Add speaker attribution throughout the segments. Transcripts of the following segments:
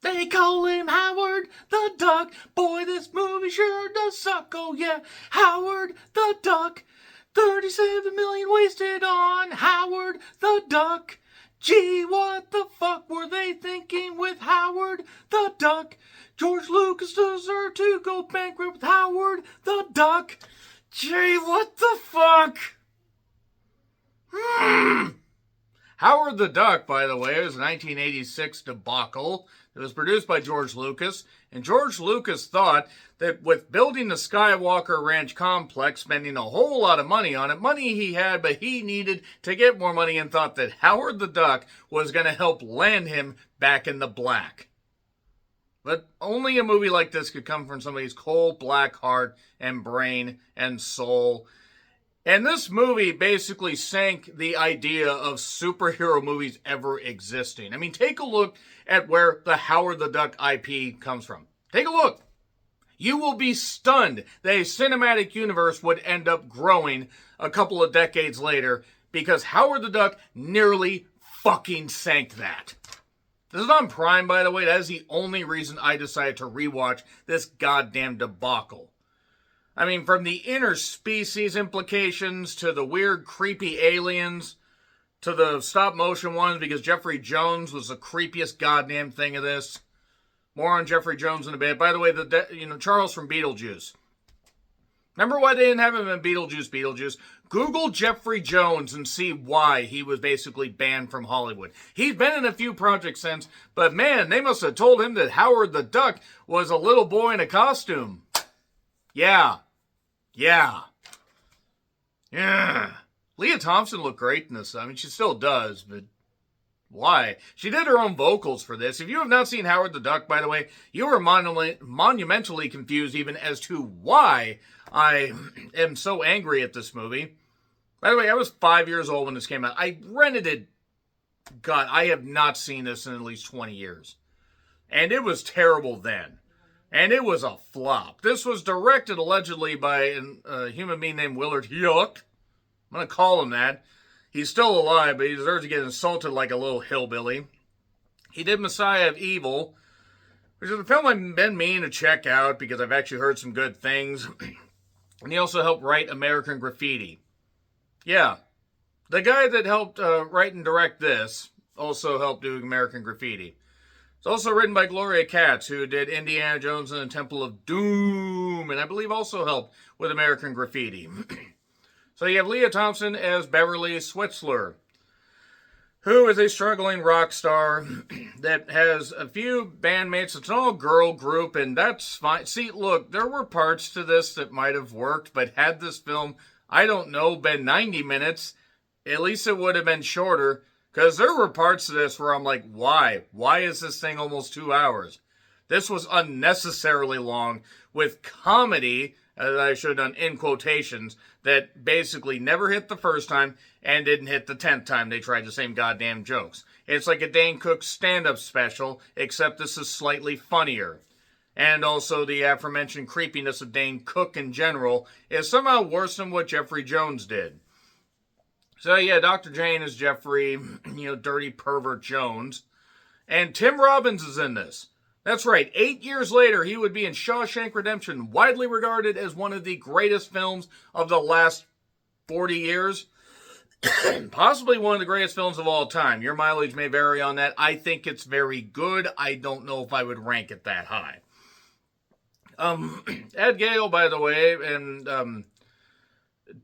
Speaker 1: They call him Howard the Duck. Boy, this movie sure does suck. Oh yeah, Howard the Duck. 37 million wasted on Howard the Duck. Gee, what the fuck were they thinking with Howard the Duck? George Lucas deserved to go bankrupt with Howard the Duck. Gee, what the fuck? Howard the Duck, by the way, was a 1986 debacle. It was produced by George Lucas, and George Lucas thought that with building the Skywalker Ranch complex, spending a whole lot of money on it, money he had, but he needed to get more money, and thought that Howard the Duck was going to help land him back in the black. But only a movie like this could come from somebody's cold black heart and brain and soul. And this movie basically sank the idea of superhero movies ever existing. I mean, take a look at where the Howard the Duck IP comes from. Take a look. You will be stunned that a cinematic universe would end up growing a couple of decades later because Howard the Duck nearly fucking sank that. This is on Prime, by the way. That is the only reason I decided to rewatch this goddamn debacle. I mean, from the interspecies implications to the weird, creepy aliens to the stop-motion ones because Jeffrey Jones was the creepiest goddamn thing of this. More on Jeffrey Jones in a bit. By the way, Charles from Beetlejuice. Remember why they didn't have him in Beetlejuice? Google Jeffrey Jones and see why he was basically banned from Hollywood. He's been in a few projects since, but man, they must have told him that Howard the Duck was a little boy in a costume. Yeah. Leah Thompson looked great in this. I mean, she still does, but why? She did her own vocals for this. If you have not seen Howard the Duck, by the way, you are monumentally confused even as to why I am so angry at this movie. By the way, I was 5 years old when this came out. I rented it. God, I have not seen this in at least 20 years. And it was terrible then. And it was a flop. This was directed allegedly by a human being named Willard Huyck. I'm going to call him that. He's still alive, but he deserves to get insulted like a little hillbilly. He did Messiah of Evil, which is a film I've been meaning to check out because I've actually heard some good things. And he also helped write American Graffiti. Yeah. The guy that helped write and direct this also helped do American Graffiti. It's also written by Gloria Katz, who did Indiana Jones and the Temple of Doom, and I believe also helped with American Graffiti. So you have Leah Thompson as Beverly Switzler, who is a struggling rock star that has a few bandmates. It's an all-girl group, and that's fine. See, look, there were parts to this that might have worked, but had this film, I don't know, been 90 minutes, at least it would have been shorter. Because there were parts of this where I'm like, why? Why is this thing almost 2 hours? This was unnecessarily long with comedy, as I should have done in quotations, that basically never hit the first time and didn't hit the 10th time they tried the same goddamn jokes. It's like a Dane Cook stand-up special, except this is slightly funnier. And also the aforementioned creepiness of Dane Cook in general is somehow worse than what Jeffrey Jones did. So yeah, Dr. Jane is Jeffrey, dirty pervert Jones. And Tim Robbins is in this. That's right, 8 years later, he would be in Shawshank Redemption, widely regarded as one of the greatest films of the last 40 years. Possibly one of the greatest films of all time. Your mileage may vary on that. I think it's very good. I don't know if I would rank it that high. Ed Gale, by the way, and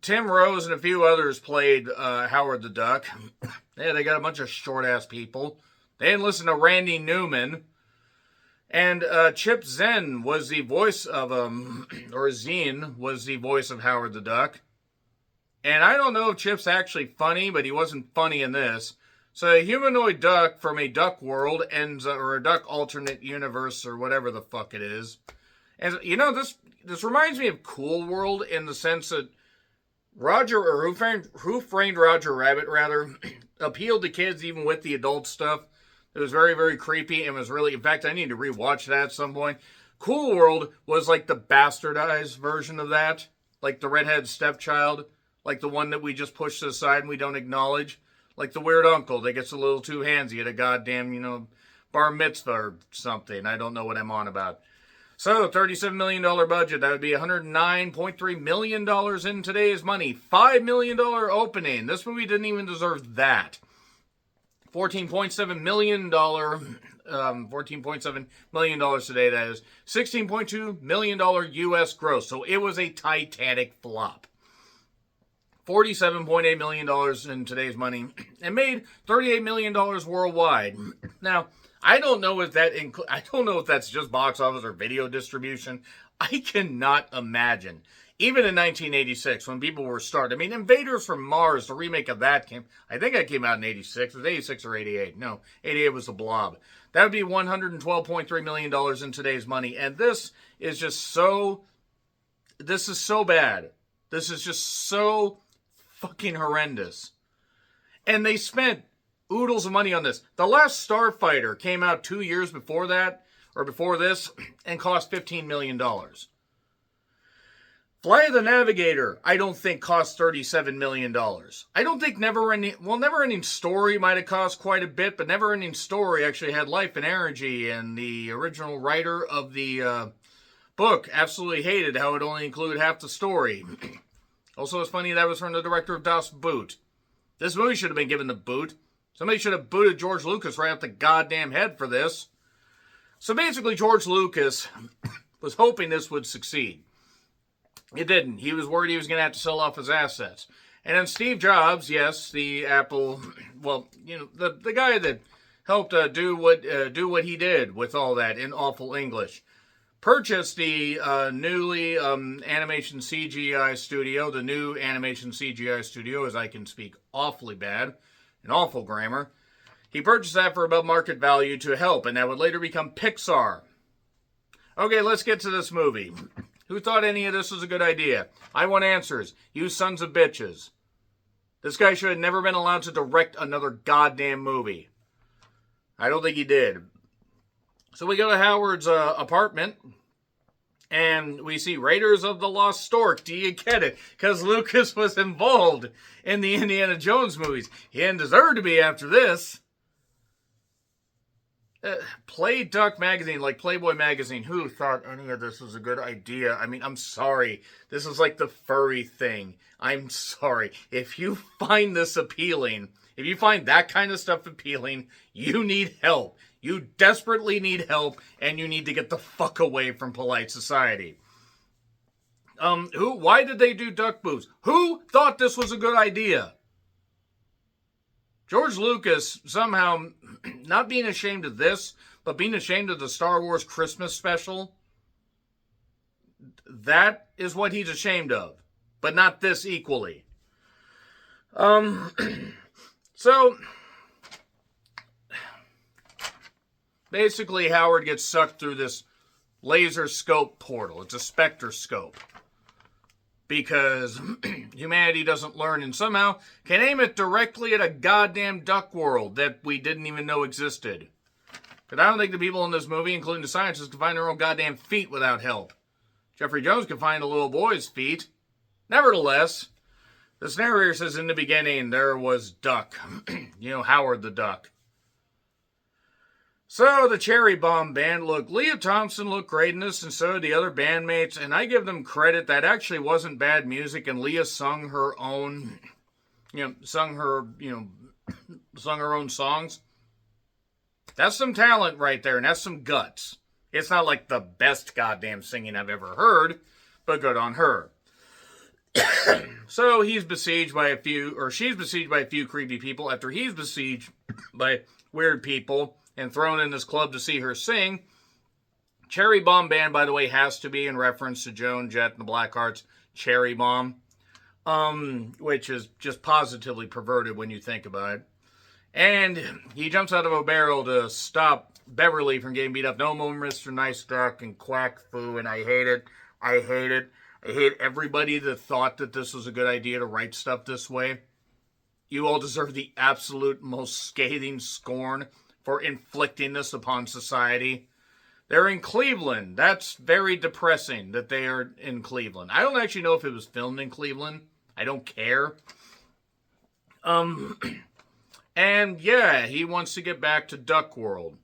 Speaker 1: Tim Rose and a few others played Howard the Duck. Yeah, they got a bunch of short-ass people. They didn't listen to Randy Newman. And Chip Zen was the voice of, or Zine was the voice of Howard the Duck. And I don't know if Chip's actually funny, but he wasn't funny in this. So a humanoid duck from a duck world or a duck alternate universe, or whatever the fuck it is. And, this reminds me of Cool World in the sense that Who Framed Roger Rabbit, appealed to kids even with the adult stuff. It was very, very creepy and was really, in fact, I need to rewatch that at some point. Cool World was like the bastardized version of that. Like the redhead stepchild. Like the one that we just push to the side and we don't acknowledge. Like the weird uncle that gets a little too handsy at a goddamn, bar mitzvah or something. I don't know what I'm on about. So, $37 million budget. That would be $109.3 million in today's money. $5 million opening. This movie didn't even deserve that. $14.7 million. $14.7 million today, that is. $16.2 million U.S. gross. So it was a Titanic flop. $47.8 million in today's money. And made $38 million worldwide. Now, I don't know if that's just box office or video distribution. I cannot imagine. Even in 1986, when people were starting. I mean, Invaders from Mars, the remake of that I think that came out in 86. It was 86 or 88. No, 88 was The Blob. That would be $112.3 million in today's money. And this is so bad. This is just so fucking horrendous. And they spent oodles of money on this. The last Starfighter came out 2 years before that, or before this, and cost $15 million. Flight of the Navigator, I don't think cost $37 million. I don't think Neverending Story might have cost quite a bit, but Neverending Story actually had life and energy, and the original writer of the book absolutely hated how it only included half the story. Also, it's funny that was from the director of Das Boot. This movie should have been given the boot. Somebody should have booted George Lucas right off the goddamn head for this. So basically, George Lucas was hoping this would succeed. It didn't. He was worried he was going to have to sell off his assets. And then Steve Jobs, yes, the Apple, well, the guy that helped do what he did with all that in awful English, purchased the newly animation CGI studio, the new animation CGI studio, as I can speak awfully bad, an awful grammar. He purchased that for above market value to help, and that would later become Pixar. Okay, let's get to this movie. Who thought any of this was a good idea? I want answers. You sons of bitches. This guy should have never been allowed to direct another goddamn movie. I don't think he did. So we go to Howard's apartment, and we see Raiders of the Lost Stork. Do you get it? Because Lucas was involved in the Indiana Jones movies. He didn't deserve to be after this. Play Duck magazine, like Playboy magazine. Who thought any of this was a good idea? I mean, I'm sorry. This is like the furry thing. I'm sorry. If you find this appealing, if you find that kind of stuff appealing, you need help. You desperately need help, and you need to get the fuck away from polite society. Why did they do duck boobs? Who thought this was a good idea? George Lucas somehow not being ashamed of this, but being ashamed of the Star Wars Christmas special. That is what he's ashamed of, but not this equally. So basically Howard gets sucked through this laser scope portal. It's a specter scope. Because humanity doesn't learn and somehow can aim it directly at a goddamn duck world that we didn't even know existed. But I don't think the people in this movie, including the scientists, can find their own goddamn feet without help. Jeffrey Jones can find a little boy's feet. Nevertheless, this narrator says in the beginning there was Duck. Howard the Duck. So the Cherry Bomb Band, look, Leah Thompson looked great in this, and so did the other bandmates, and I give them credit. That actually wasn't bad music, and Leah sung her own, sung her own songs. That's some talent right there, and that's some guts. It's not like the best goddamn singing I've ever heard, but good on her. So she's besieged by a few creepy people after he's besieged by weird people and thrown in this club to see her sing. Cherry Bomb Band, by the way, has to be in reference to Joan Jett and the Blackhearts' Cherry Bomb, which is just positively perverted when you think about it. And he jumps out of a barrel to stop Beverly from getting beat up. No more Mr. Nice Duck and Quack Fu, and I hate it. I hate it. I hate everybody that thought that this was a good idea to write stuff this way. You all deserve the absolute most scathing scorn for inflicting this upon society. They're in Cleveland. That's very depressing that they are in Cleveland. I don't actually know if it was filmed in Cleveland. I don't care. And yeah, he wants to get back to Duck World.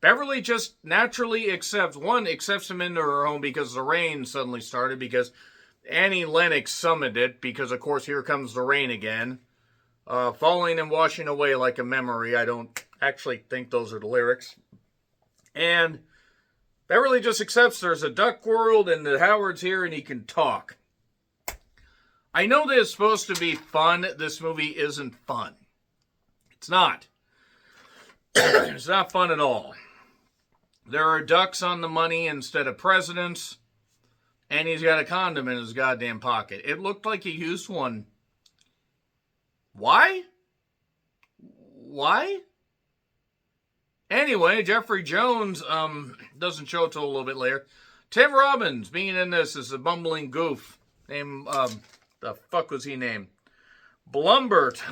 Speaker 1: Beverly just naturally accepts him into her home because the rain suddenly started, because Annie Lennox summoned it, because of course here comes the rain again. Falling and washing away like a memory. I don't actually think those are the lyrics. And Beverly just accepts there's a duck world and that Howard's here and he can talk. I know that it's supposed to be fun. This movie isn't fun. It's not. It's not fun at all. There are ducks on the money instead of presidents. And he's got a condom in his goddamn pocket. It looked like he used one. Why? Why? Anyway, Jeffrey Jones doesn't show till a little bit later. Tim Robbins being in this is a bumbling goof. Named, the fuck was he named? Blumbert.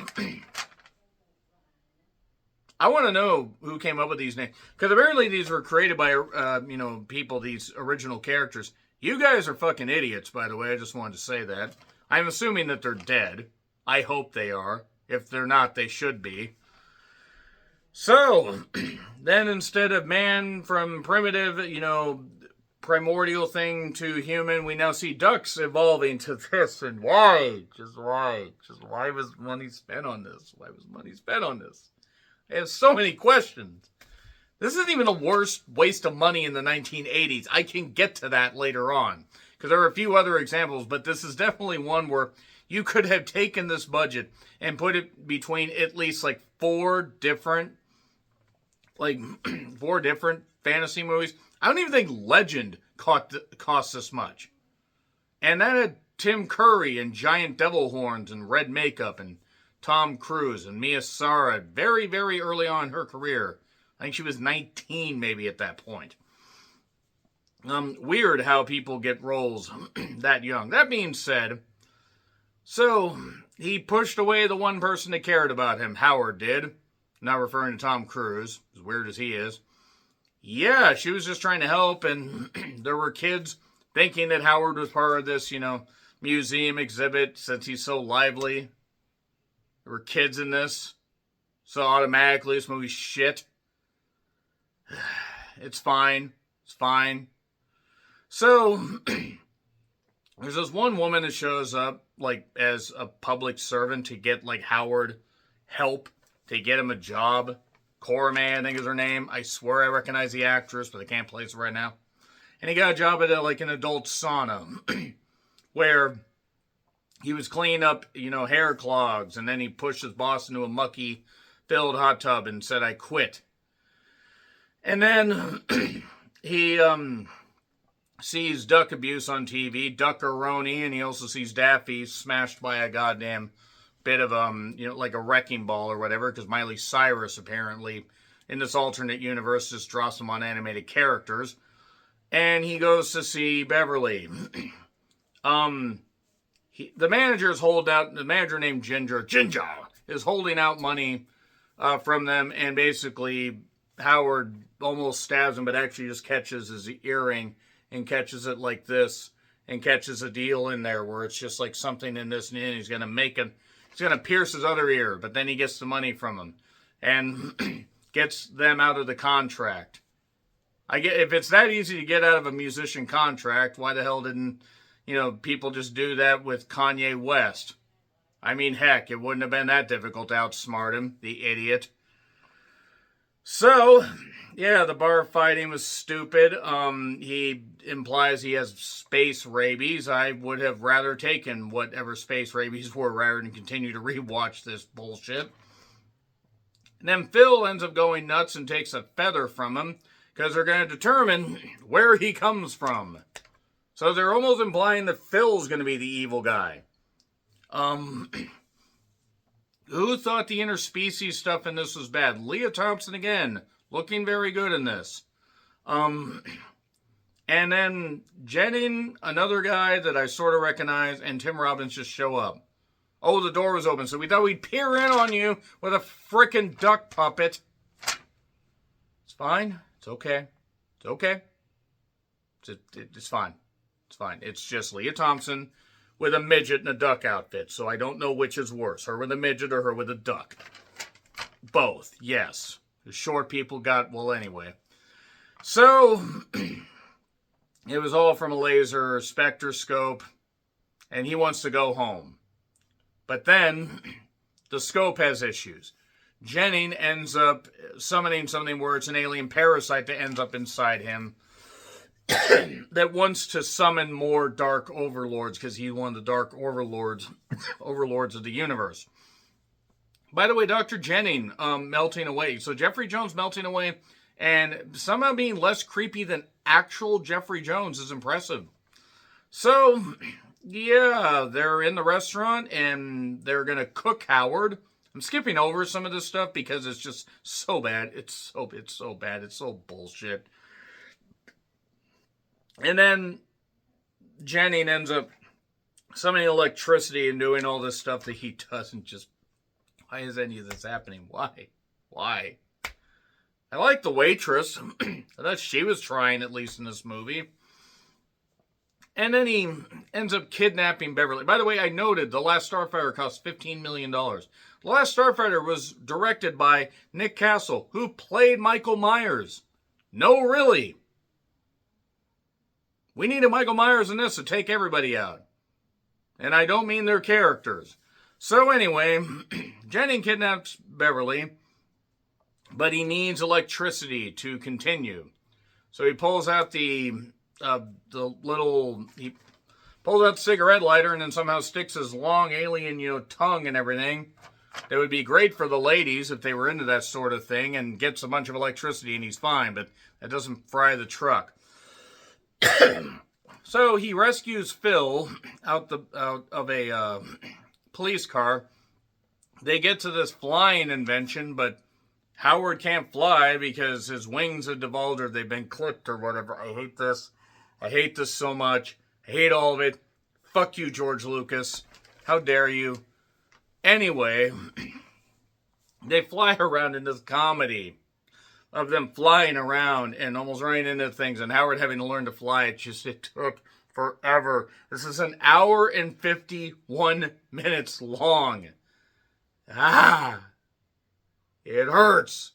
Speaker 1: I want to know who came up with these names. Because apparently these were created by, people, these original characters. You guys are fucking idiots, by the way. I just wanted to say that. I'm assuming that they're dead. I hope they are. If they're not, they should be. So, then instead of man from primitive, primordial thing to human, we now see ducks evolving to this. And why? Just why? Just why was money spent on this? Why was money spent on this? I have so many questions. This isn't even the worst waste of money in the 1980s. I can get to that later on, because there are a few other examples, but this is definitely one where you could have taken this budget and put it between at least like four different fantasy movies. I don't even think Legend cost this much. And that had Tim Curry and giant devil horns and red makeup and Tom Cruise and Mia Sara very, very early on in her career. I think she was 19 maybe at that point. Weird how people get roles that young. That being said, so he pushed away the one person that cared about him. Howard did. Not referring to Tom Cruise, as weird as he is. Yeah, she was just trying to help, and there were kids thinking that Howard was part of this, museum exhibit since he's so lively. There were kids in this, so automatically this movie's shit. It's fine. It's fine. So, there's this one woman that shows up, as a public servant to get, Howard help, to get him a job. Cora May, I think is her name. I swear I recognize the actress, but I can't place it right now. And he got a job at, an adult sauna, where he was cleaning up, hair clogs, and then he pushed his boss into a mucky-filled hot tub and said, "I quit." And then he sees duck abuse on TV, Duck-a-roni, and he also sees Daffy smashed by a goddamn bit of, like a wrecking ball or whatever, because Miley Cyrus apparently, in this alternate universe, just draws them on animated characters. And he goes to see Beverly. The manager named Ginger is holding out money from them, and basically Howard almost stabs him, but actually just catches his earring and catches it like this, and catches a deal in there where it's just like something in this, and he's going to pierce his other ear, but then he gets the money from him and gets them out of the contract. If it's that easy to get out of a musician contract, why the hell didn't, people just do that with Kanye West? I mean, heck, it wouldn't have been that difficult to outsmart him, the idiot. So, yeah, the bar fighting was stupid. He implies he has space rabies. I would have rather taken whatever space rabies were rather than continue to rewatch this bullshit. And then Phil ends up going nuts and takes a feather from him because they're going to determine where he comes from. So they're almost implying that Phil's going to be the evil guy. Who thought the interspecies stuff in this was bad? Leah Thompson again, looking very good in this. And then Jennings, another guy that I sort of recognize, and Tim Robbins just show up. Oh, the door was open, so we thought we'd peer in on you with a frickin' duck puppet. It's fine. It's okay. It's okay. It's fine. It's fine. It's just Leah Thompson with a midget in a duck outfit, so I don't know which is worse, her with a midget or her with a duck. Both, yes. The short people got, well, anyway. So, it was all from a laser spectroscope, and he wants to go home. But then, the scope has issues. Jennings ends up summoning something where it's an alien parasite that ends up inside him that wants to summon more dark overlords because he's one of the dark overlords of the universe. By the way, Dr. Jennings melting away. So Jeffrey Jones melting away and somehow being less creepy than actual Jeffrey Jones is impressive. So, yeah, they're in the restaurant and they're going to cook Howard. I'm skipping over some of this stuff because it's just so bad. It's so bad. It's so bullshit. And then Jennings ends up summoning electricity and doing all this stuff that he doesn't just... Why is any of this happening? Why? I like the waitress. I thought she was trying, at least in this movie. And then he ends up kidnapping Beverly. By the way, I noted The Last Starfighter cost $15 million. The Last Starfighter was directed by Nick Castle, who played Michael Myers. No, really. We needed Michael Myers in this to take everybody out. And I don't mean their characters. So anyway, Jennings kidnaps Beverly, but he needs electricity to continue. So he pulls out he pulls out the cigarette lighter and then somehow sticks his long alien, tongue and everything. That would be great for the ladies if they were into that sort of thing, and gets a bunch of electricity and he's fine, but that doesn't fry the truck. So he rescues Phil out of a police car. They get to this flying invention, but Howard can't fly because his wings have devolved or they've been clipped or whatever. I hate this. I hate this so much. I hate all of it. Fuck you, George Lucas. How dare you? Anyway, they fly around in this comedy of them flying around and almost running into things and Howard having to learn to fly. It took forever. This is an hour and 51 minutes long. It hurts.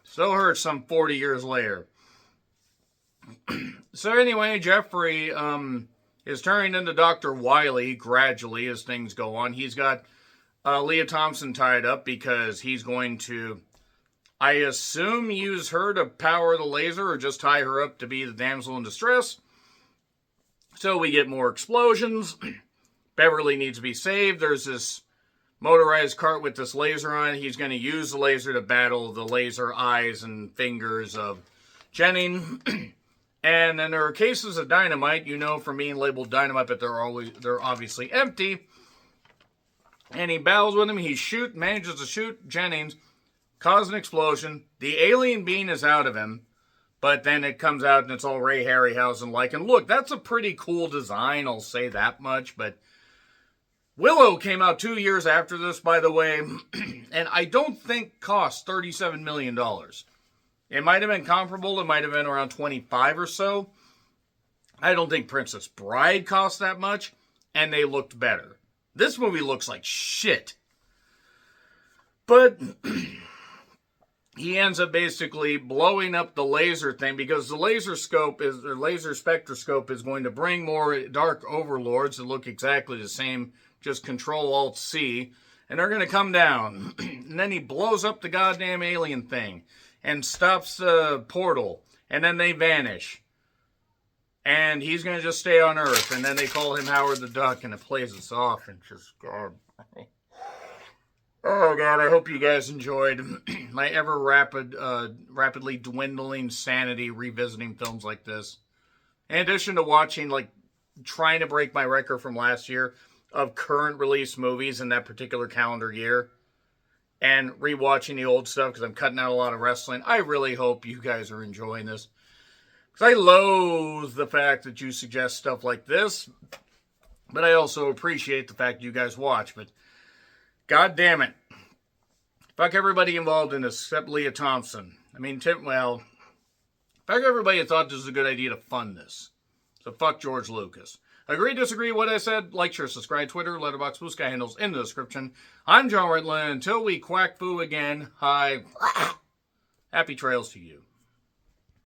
Speaker 1: Still hurts some 40 years later. So anyway, Jeffrey is turning into Dr. Wily gradually as things go on. He's got Leah Thompson tied up because he's going to, I assume, use her to power the laser or just tie her up to be the damsel in distress. So we get more explosions. Beverly needs to be saved. There's this motorized cart with this laser on it. He's going to use the laser to battle the laser eyes and fingers of Jennings. And then there are cases of dynamite, from being labeled dynamite, but they're obviously empty. And he battles with him. He manages to shoot Jennings, cause an explosion. The alien being is out of him. But then it comes out and it's all Ray Harryhausen-like. And look, that's a pretty cool design, I'll say that much. But Willow came out 2 years after this, by the way. And I don't think cost $37 million. It might have been comparable. It might have been around 25 or so. I don't think Princess Bride cost that much. And they looked better. This movie looks like shit. But he ends up basically blowing up the laser thing because the laser spectroscope is going to bring more dark overlords that look exactly the same, just Control-Alt-C, and they're going to come down. And then he blows up the goddamn alien thing and stops the portal, and then they vanish. And he's going to just stay on Earth, and then they call him Howard the Duck, and it plays us off, and just, God. Oh, God, I hope you guys enjoyed my rapidly dwindling sanity revisiting films like this. In addition to watching, trying to break my record from last year of current release movies in that particular calendar year, and rewatching the old stuff because I'm cutting out a lot of wrestling, I really hope you guys are enjoying this. Because I loathe the fact that you suggest stuff like this, but I also appreciate the fact you guys watch, but God damn it. Fuck everybody involved in this except Leah Thompson. Fuck everybody that thought this was a good idea to fund this. So fuck George Lucas. Agree, disagree with what I said? Like, share, subscribe, Twitter, Letterboxd, Blue Sky handles in the description. I'm John Rittland. Until we quack foo again, hi. Happy trails to you.